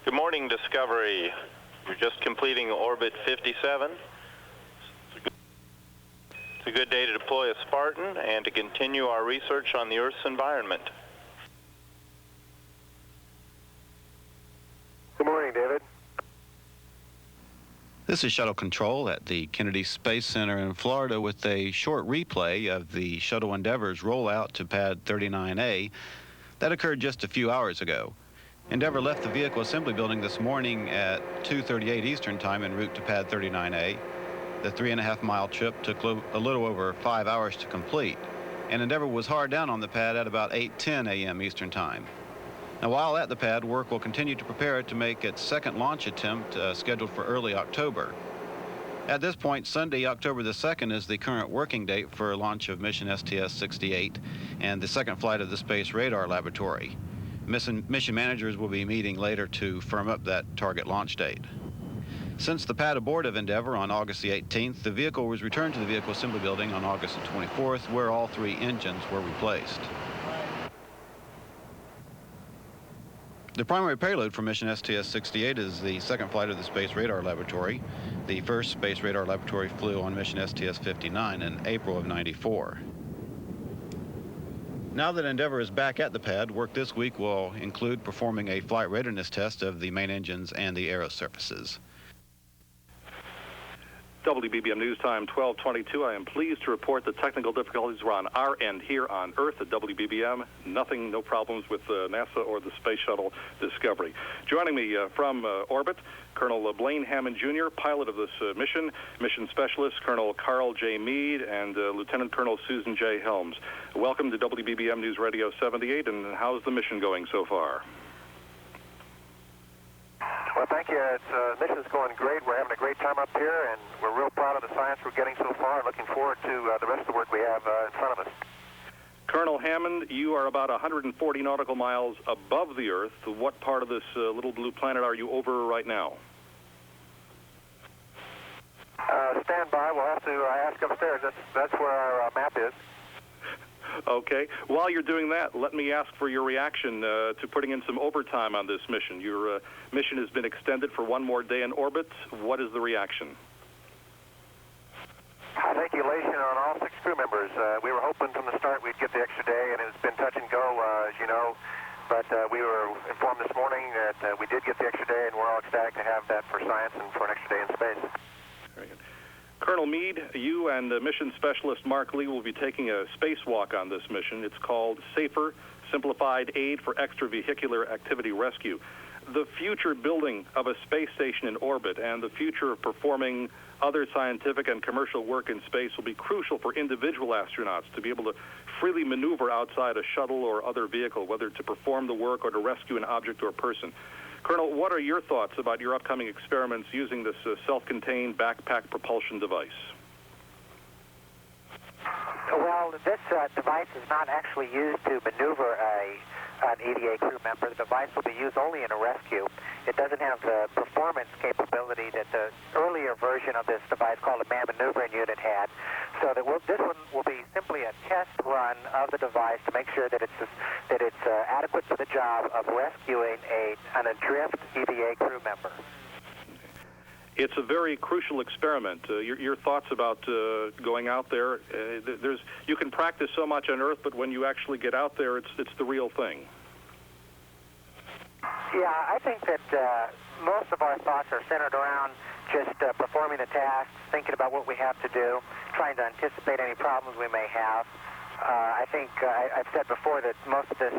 Good morning, Discovery. You're just completing orbit 57. It's a good day to deploy a Spartan and to continue our research on the Earth's environment. Good morning, David. This is Shuttle Control at the Kennedy Space Center in Florida with a short replay of the Shuttle Endeavour's rollout to Pad 39A that occurred just a few hours ago. Endeavour left the vehicle assembly building this morning at 2:38 Eastern Time en route to Pad 39A. The 3.5-mile trip took a little over 5 hours to complete, and Endeavour was hard down on the pad at about 8:10 a.m. Eastern Time. Now, while at the pad, work will continue to prepare it to make its second launch attempt scheduled for early October. At this point, Sunday, October the 2nd, is the current working date for launch of mission STS-64 and the second flight of the Space Radar Laboratory. Mission managers will be meeting later to firm up that target launch date. Since the pad abort of Endeavour on August the 18th, the vehicle was returned to the vehicle assembly building on August the 24th, where all 3 engines were replaced. The primary payload for mission STS-68 is the second flight of the Space Radar Laboratory. The first Space Radar Laboratory flew on mission STS-59 in April of '94. Now that Endeavour is back at the pad, work this week will include performing a flight readiness test of the main engines and the aero surfaces. WBBM News Time 12:22. I am pleased to report the technical difficulties were on our end here on Earth at WBBM. No problems with NASA or the Space Shuttle Discovery. Joining me from orbit, Colonel Blaine Hammond Jr., pilot of this mission specialist Colonel Carl J. Meade, and Lieutenant Colonel Susan J. Helms. Welcome to WBBM News Radio 78, and how's the mission going so far? Well, thank you. Mission's going great. We're having a great time up here, and we're real proud of the science we're getting so far, and looking forward to the rest of the work we have in front of us. Colonel Hammond, you are about 140 nautical miles above the Earth. What part of this little blue planet are you over right now? Stand by. We'll have to ask upstairs. That's where our map is. Okay. While you're doing that, let me ask for your reaction to putting in some overtime on this mission. Your mission has been extended for one more day in orbit. What is the reaction? I think elation on all 6 crew members. We were hoping from the start we'd get the extra day, and it's been touch and go, as you know. But we were informed this morning that we did get the extra day, and we're all ecstatic to have that for science and for an extra day in space. Very good. Colonel Meade, you and mission specialist Mark Lee will be taking a spacewalk on this mission. It's called Safer, Simplified Aid for Extravehicular Activity Rescue. The future building of a space station in orbit and the future of performing other scientific and commercial work in space will be crucial for individual astronauts to be able to freely maneuver outside a shuttle or other vehicle, whether to perform the work or to rescue an object or person. Colonel, what are your thoughts about your upcoming experiments using this self-contained backpack propulsion device? Well, this device is not actually used to maneuver an EVA crew member. The device will be used only in a rescue. It doesn't have the performance capability that the earlier version of this device called a man maneuvering unit had. So that this one will be simply a test run of the device to make sure that it's adequate for the job of rescuing an adrift EVA crew member. It's a very crucial experiment. Your thoughts about going out there? You can practice so much on Earth, but when you actually get out there, it's the real thing. Yeah, I think that most of our thoughts are centered around just performing the tasks, thinking about what we have to do, trying to anticipate any problems we may have. I think I've said before that most of this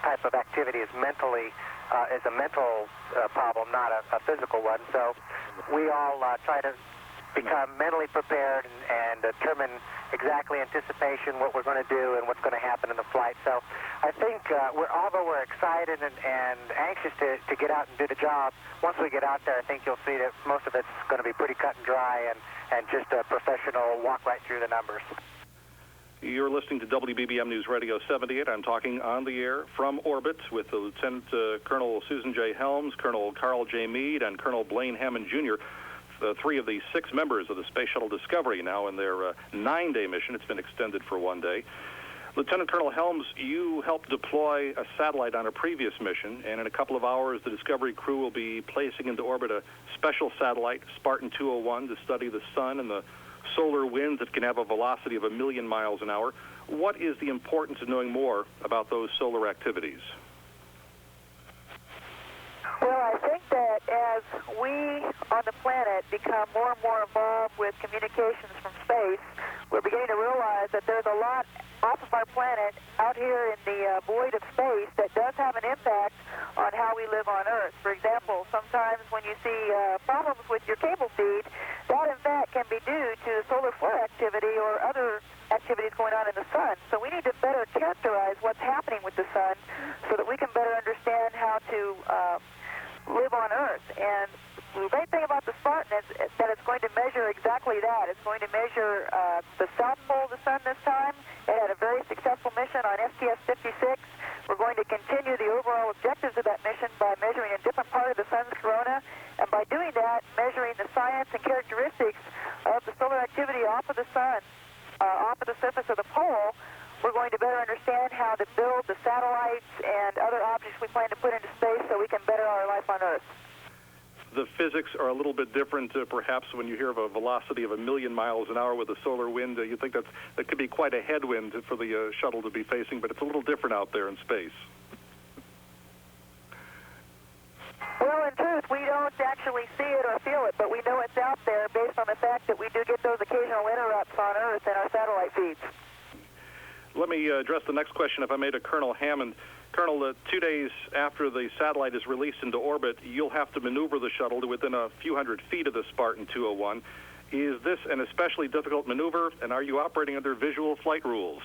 type of activity is a mental problem, not a physical one. So we all try to become mentally prepared and determine exactly anticipation, what we're going to do and what's going to happen in the flight. So I think although we're excited and anxious to get out and do the job, once we get out there, I think you'll see that most of it's going to be pretty cut and dry and just a professional walk right through the numbers. You're listening to WBBM News Radio 78. I'm talking on the air from orbit with the Lieutenant Colonel Susan J. Helms, Colonel Carl J. Meade, and Colonel Blaine Hammond Jr., 3 of the 6 members of the Space Shuttle Discovery now in their 9-day mission. It's been extended for 1 day. Lieutenant Colonel Helms, you helped deploy a satellite on a previous mission, and in a couple of hours, the Discovery crew will be placing into orbit a special satellite, Spartan 201, to study the sun and the solar winds that can have a velocity of 1 million miles an hour. What is the importance of knowing more about those solar activities? Well, I think that as we on the planet become more and more involved with communications from space, we're beginning to realize that there's a lot off of our planet out here in the void of space that does have an impact on how we live on Earth. For example, sometimes when you see problems with your cable feed, that in fact can be due to solar flare activity or other activities going on in the sun. So we need to better characterize what's happening with the sun so that we can better understand how to live on Earth. And the great thing about the Spartan is that it's going to measure exactly that. It's going to measure the south pole of the sun this time. It had a very successful mission on STS-64. We're going to continue the overall objectives of that mission by measuring a different part of the sun's corona, and by doing that, measuring the science and characteristics of the solar activity off of the sun, off of the surface of the pole. We're going to better understand how to build the satellites and other objects we plan to put into space so we can better our life on Earth. The physics are a little bit different, perhaps, when you hear of a velocity of 1 million miles an hour with a solar wind. You think that could be quite a headwind for the shuttle to be facing, but it's a little different out there in space. Well, in truth, we don't actually see it or feel it, but we know it's out there based on the fact that we do get those occasional interrupts on Earth in our satellite feeds. Let me address the next question, if I may, to Colonel Hammond. Colonel, 2 days after the satellite is released into orbit, you'll have to maneuver the shuttle to within a few hundred feet of the Spartan 201. Is this an especially difficult maneuver, and are you operating under visual flight rules?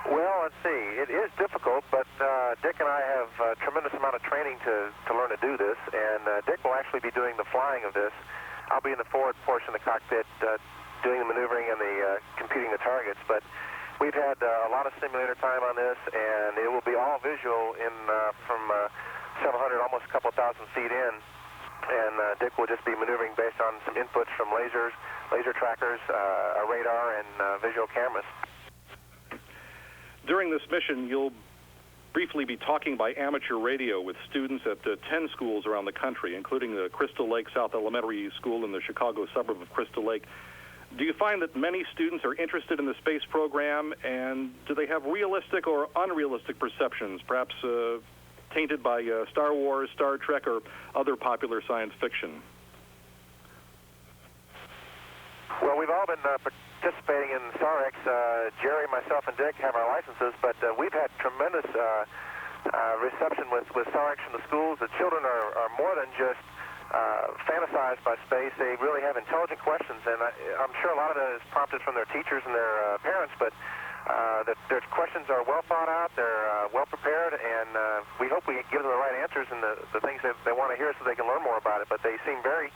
Well, let's see. It is difficult, but Dick and I have a tremendous amount of training to learn to do this, and Dick will actually be doing the flying of this. I'll be in the forward portion of the cockpit doing the maneuvering and the computing the targets, but we've had a lot of simulator time on this, and it will be all visual from several hundred, almost a couple thousand feet in, and Dick will just be maneuvering based on some inputs from lasers, laser trackers, a radar, and visual cameras. During this mission, you'll briefly be talking by amateur radio with students at 10 schools around the country, including the Crystal Lake South Elementary School in the Chicago suburb of Crystal Lake. Do you find that many students are interested in the space program, and do they have realistic or unrealistic perceptions, perhaps tainted by Star Wars, Star Trek, or other popular science fiction? Well, we've all been participating in SARX. Jerry, myself, and Dick have our licenses, but we've had tremendous reception with SARX from the schools. The children are more than just fantasized by space. They really have intelligent questions, and I'm sure a lot of that is prompted from their teachers and their parents, but their questions are well thought out, they're well prepared, and we hope we give them the right answers and the things that they want to hear so they can learn more about it. But they seem very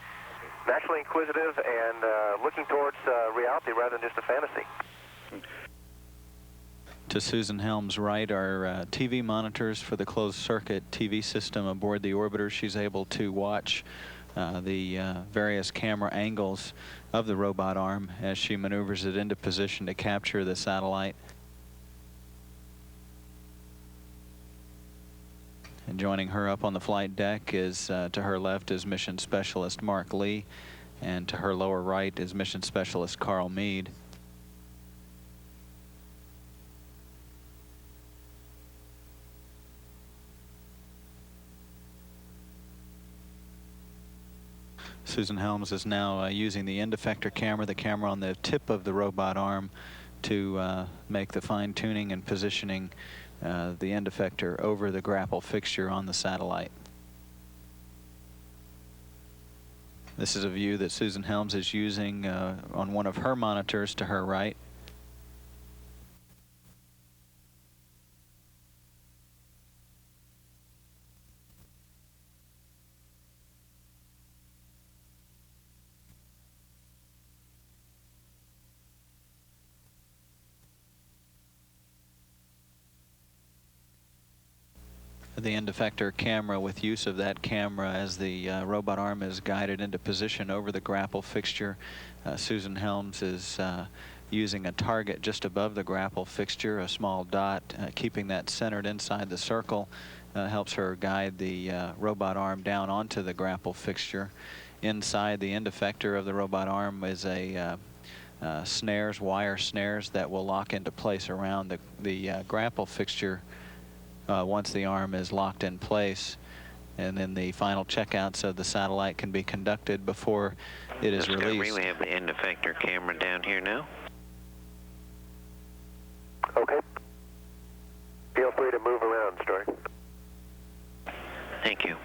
naturally inquisitive and looking towards reality rather than just a fantasy. To Susan Helms' right are TV monitors for the closed-circuit TV system aboard the orbiter. She's able to watch the various camera angles of the robot arm as she maneuvers it into position to capture the satellite. And joining her up on the flight deck is, to her left, is Mission Specialist Mark Lee, and to her lower right is Mission Specialist Carl Meade. Susan Helms is now using the end effector camera, the camera on the tip of the robot arm, to make the fine-tuning and positioning the end effector over the grapple fixture on the satellite. This is a view that Susan Helms is using on one of her monitors to her right. the end effector camera with use of that camera as the robot arm is guided into position over the grapple fixture. Susan Helms is using a target just above the grapple fixture, a small dot, keeping that centered inside the circle. Helps her guide the robot arm down onto the grapple fixture. Inside the end effector of the robot arm is a wire snares that will lock into place around the grapple fixture once the arm is locked in place. And then the final checkouts of the satellite can be conducted before it is released. We have the end effector camera down here now. Okay. Feel free to move around, Story. Thank you.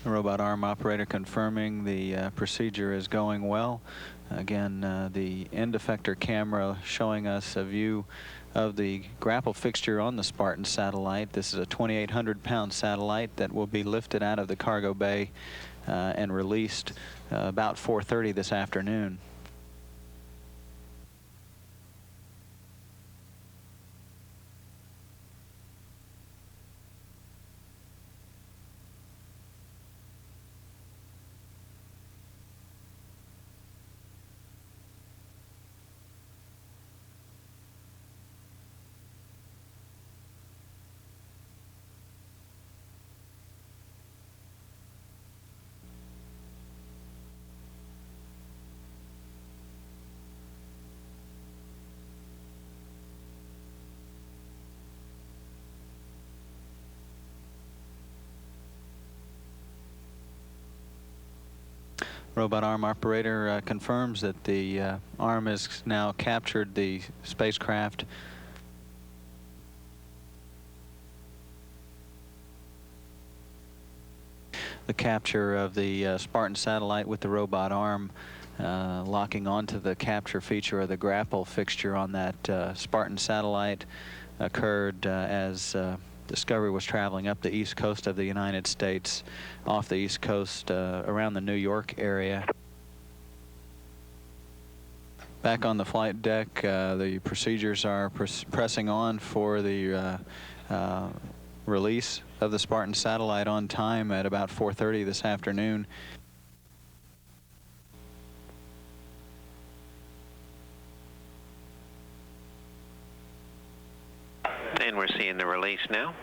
The robot arm operator confirming the procedure is going well. Again, the end effector camera showing us a view of the grapple fixture on the Spartan satellite. This is a 2,800-pound satellite that will be lifted out of the cargo bay and released about 4:30 this afternoon. Robot arm operator confirms that the arm has now captured the spacecraft. The capture of the Spartan satellite with the robot arm locking onto the capture feature of the grapple fixture on that Spartan satellite occurred as Discovery was traveling up the east coast of the United States, off the east coast around the New York area. Back on the flight deck, the procedures are pressing on for the release of the Spartan satellite on time at about 4:30 this afternoon. And we're seeing the release now.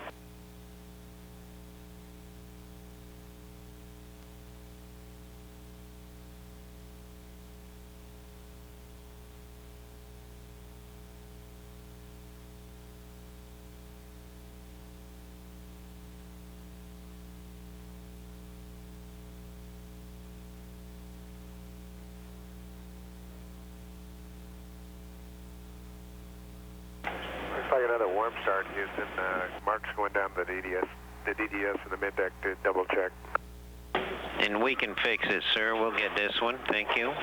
Looks like another warm start. Houston. Mark's going down the DDS and the mid-deck to double check. And we can fix it, sir. We'll get this one. Thank you.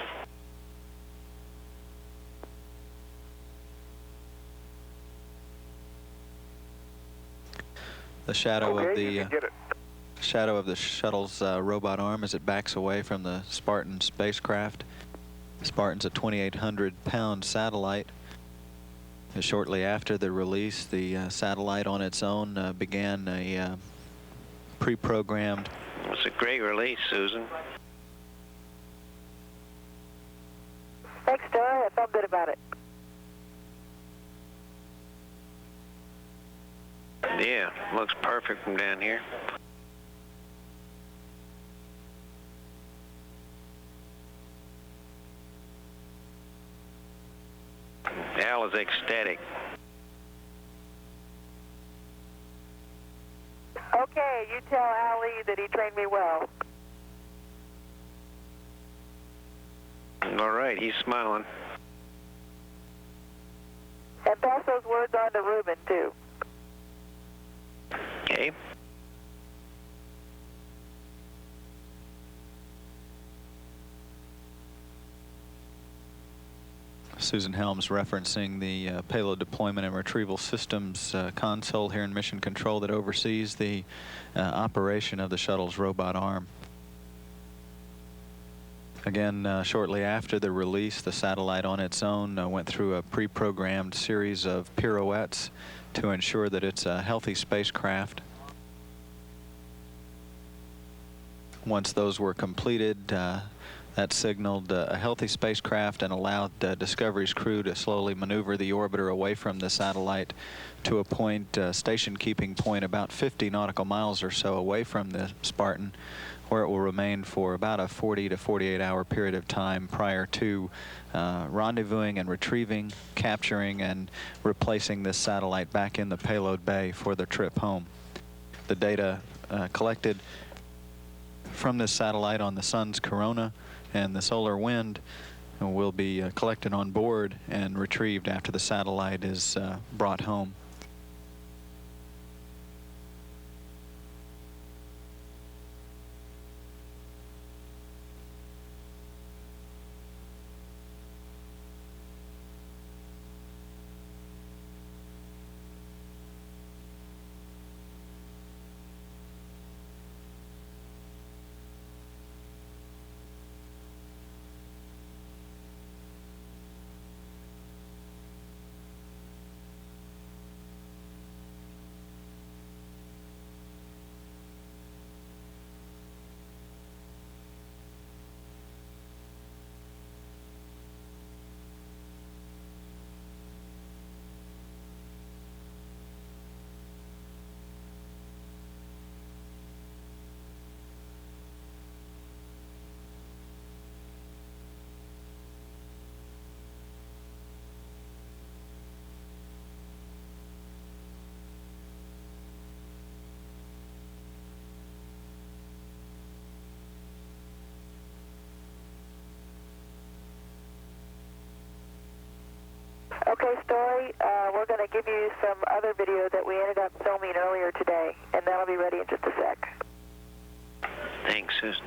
The shadow okay, of the you can get it. shadow of the shuttle's robot arm as it backs away from the Spartan spacecraft. The Spartan's a 2,800-pound satellite. Shortly after the release, the satellite on its own began a pre-programmed. It was a great release, Susan. Thanks, Dory. I felt good about it. Yeah, looks perfect from down here. Al is ecstatic. Okay, you tell Ali that he trained me well. All right, he's smiling. And pass those words on to Ruben, too. Okay. Susan Helms referencing the payload deployment and retrieval systems console here in Mission Control that oversees the operation of the shuttle's robot arm. Again, shortly after the release, the satellite on its own went through a pre-programmed series of pirouettes to ensure that it's a healthy spacecraft. Once those were completed, that signaled a healthy spacecraft and allowed Discovery's crew to slowly maneuver the orbiter away from the satellite to a point, station-keeping point about 50 nautical miles or so away from the Spartan, where it will remain for about a 40 to 48-hour period of time prior to rendezvousing and retrieving, capturing, and replacing this satellite back in the payload bay for the trip home. The data collected from this satellite on the sun's corona and the solar wind will be collected on board and retrieved after the satellite is brought home. Okay, Story, we're going to give you some other video that we ended up filming earlier today, and that'll be ready in just a sec. Thanks, Susan.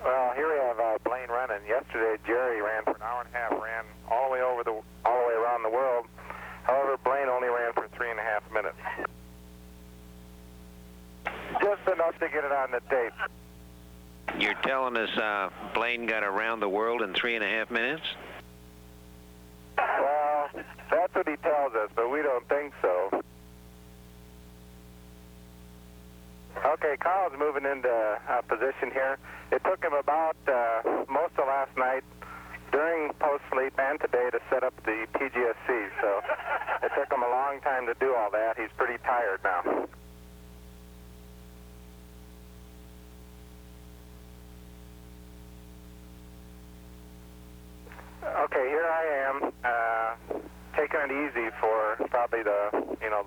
Well, here we have Blaine running. Yesterday, Jerry ran for an hour and a half, ran all the way around the world. However, Blaine only ran for 3.5 minutes. Just enough to get it on the tape. You're telling us Blaine got around the world in 3.5 minutes? Well, that's what he tells us, but we don't think so. Okay, Carl's moving into position here. It took him about most of last night, during post-sleep and today, to set up the PGSC, so it took him a long time to do all that. He's pretty tired now. Okay, here I am, taking it easy for probably the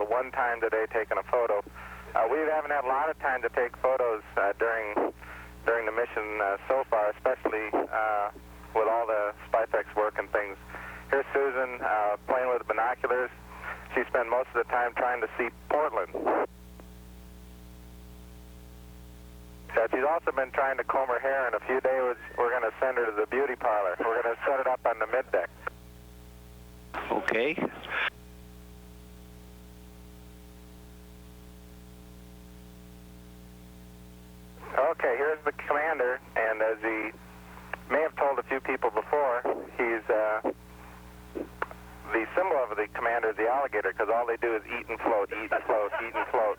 one time today taking a photo. We haven't had a lot of time to take photos during the mission so far, especially with all the SpyFX work and things. Here's Susan playing with binoculars. She spent most of the time trying to see Portland. She's also been trying to comb her hair. In a few days, we're going to send her to the beauty parlor. We're going to set it up on the middeck. Okay. Okay, here's the commander, and as he may have told a few people before, he's the symbol of the commander is the alligator, because all they do is eat and float, eat and float, eat and float.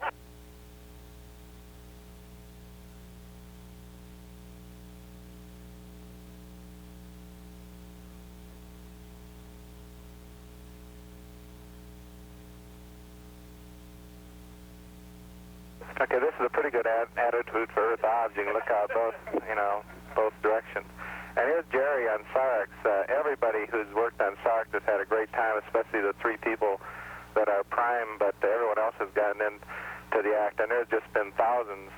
Okay, this is a pretty good attitude for Earth odds. You can look out both directions. And here's Jerry on SARX. Everybody who's worked on SARX has had a great time, especially the 3 people that are prime, but everyone else has gotten into the act. And there's just been thousands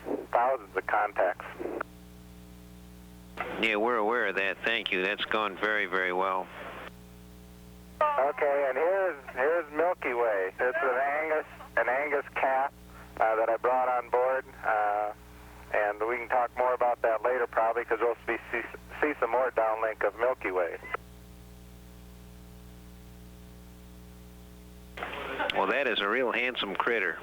of contacts. Yeah, we're aware of that. Thank you. That's gone very, very well. Okay, and here's Milky Way. This is an Angus cat that I brought on board, and we can talk more about that later probably because we'll see some more downlink of Milky Way. Well, that is a real handsome critter.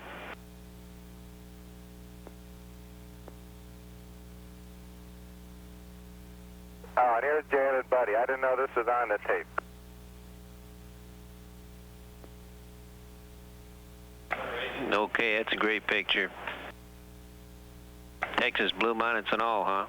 Oh, and here's Janet Buddy. I didn't know this was on the tape. Okay, that's a great picture. Texas bluebonnets and all, huh?